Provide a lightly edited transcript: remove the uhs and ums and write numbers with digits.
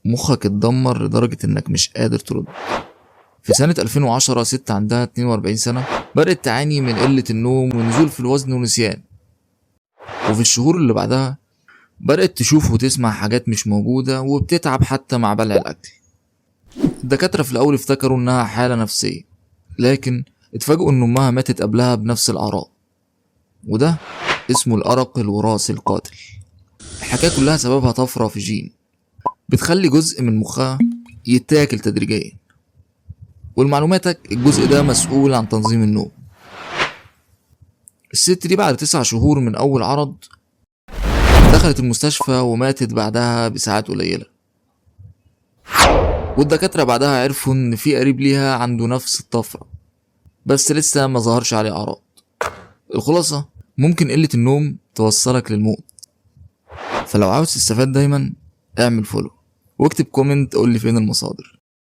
مخك اتدمر لدرجة انك مش قادر ترد. في سنة 2010 ست عندها 42 سنة بدأت تعاني من قلة النوم ونزول في الوزن ونسيان. وفي الشهور اللي بعدها بدأت تشوف وتسمع حاجات مش موجودة وبتتعب حتى مع بلع الأكل. الدكاترة في الأول افتكروا إنها حالة نفسية، لكن اتفاجئوا إن أمها ماتت قبلها بنفس الأعراض، وده اسمه الأرق الوراثي القاتل. الحكاية كلها سببها طفرة في جين بتخلي جزء من مخها يتاكل تدريجيا. ولمعلوماتك الجزء ده مسؤول عن تنظيم النوم. الست دي بعد 9 شهور من أول عرض دخلت المستشفى وماتت بعدها بساعات قليلة. والدكاترة بعدها عرفوا إن في قريب ليها عنده نفس الطفرة بس لسه ما ظهرش عليه أعراض. الخلاصة ممكن قلة النوم توصلك للموت. فلو عاوز تستفاد دايما اعمل فولو واكتب كومنت قولي فين المصادر.